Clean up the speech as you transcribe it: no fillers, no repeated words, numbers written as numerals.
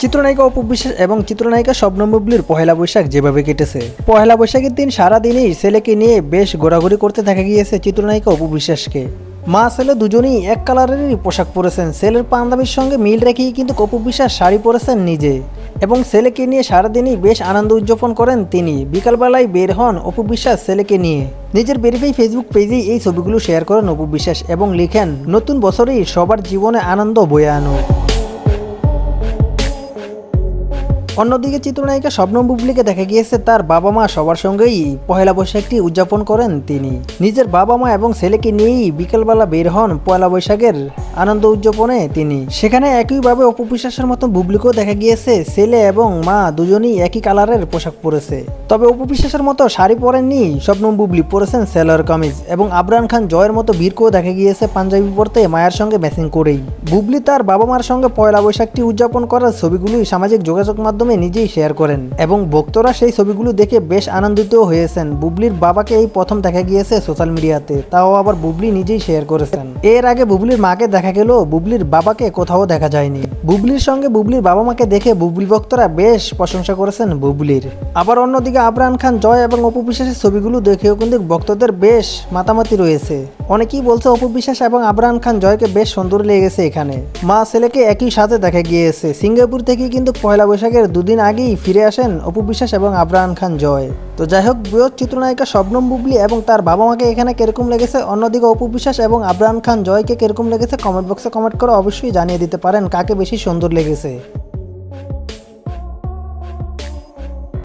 চিত্রনায়িকা অপু বিশ্বাস এবং চিত্রনায়িকা শবনম বুবলির পহেলা বৈশাখ যেভাবে কেটেছে, পহেলা বৈশাখের দিন সারাদিনই ছেলেকে নিয়ে বেশ ঘোরাঘুরি করতে দেখা গিয়েছে চিত্রনায়িকা অপু বিশ্বাসকে। মা ছেলে দুজনেই এক কালারেরই পোশাক পরেছেন। ছেলের পাঞ্জাবির সঙ্গে মিল রেখেই কিন্তু অপু বিশ্বাস শাড়ি পরেছেন নিজে, এবং ছেলেকে নিয়ে সারাদিনই বেশ আনন্দ উদযাপন করেন তিনি। বিকালবেলায় বের হন অপু বিশ্বাস ছেলেকে নিয়ে। নিজের ভেরিফাই ফেসবুক পেজেই এই ছবিগুলো শেয়ার করেন অপু বিশ্বাস এবং লিখেন, নতুন বছরেই সবার জীবনে আনন্দ বয়ে আনো। অন্যদিকে চিত্রনায়িকা শবনম বুবলিকে দেখা গিয়েছে তার বাবা মা সবার সঙ্গেই পহেলা বৈশাখটি উদযাপন করেন তিনি। নিজের বাবা মা এবং ছেলেকে নিয়েই বিকেলবেলা বের হন পয়লা বৈশাখের আনন্দ উদযাপনে তিনি। সেখানে একইভাবে অপু বিশ্বাসের মতো বুবলিকেও দেখা গিয়েছে ছেলে এবং মা দুজনেই একই কালারের পোশাক পরেছে। তবে অপু বিশ্বাসের মতো শাড়ি পরেননি শবনম বুবলি, পরেছেন সেলোয়ার কামিজ, এবং আবরান খান জয়ের মতো বীরকেও দেখা গিয়েছে পাঞ্জাবি পরতে মায়ের সঙ্গে ম্যাচিং করেই। বুবলি তার বাবা মার সঙ্গে পয়লা বৈশাখটি উদযাপন করার ছবিগুলি সামাজিক যোগাযোগ মাধ্যমে নিজেই শেয়ার করেন, এবং ভক্তরা সেই ছবিগুলো দেখে বেশ আনন্দিত হয়েছেন। বুবলির বাবাকে এই প্রথম দেখা গিয়েছে সোশ্যাল মিডিয়াতে, তাও আবার বুবলি নিজেই শেয়ার করেছেন। এর আগে বুবলির মাকে দেখা গেল, বুবলির বাবাকে কোথাও দেখা যায়নি। বুবলির সঙ্গে বুবলির বাবা মাকে দেখে বুবলি ভক্তরা বেশ প্রশংসা করেছেন বুবলির। আবার অন্যদিকে আবরান খান জয় এবং অপু বিশ্বাসের ছবিগুলো দেখেও কিন্তু ভক্তদের বেশ মাতামাতি রয়েছে। অনেকেই বলছে অপু বিশ্বাস এবং আবরান খান জয়কে বেশ সুন্দর লেগেছে এখানে। মা ছেলেকে একই সাথে দেখা গিয়েছে। সিঙ্গাপুর থেকে কিন্তু পয়লা বৈশাখের দুদিন আগেই ফিরে আসেন অপু বিশ্বাস এবং আবরান খান জয়। তো যাই হোক, বৃহৎ চিত্রনায়িকা শবনম বুবলি এবং তার বাবা মাকে এখানে কিরকম লেগেছে, অন্যদিকে অপু বিশ্বাস এবং আবরান খান জয়কে কিরকম লেগেছে, কমেন্ট বক্সে কমেন্ট করে অবশ্যই জানিয়ে দিতে পারেন কাকে বেশি সুন্দর লেগেছে।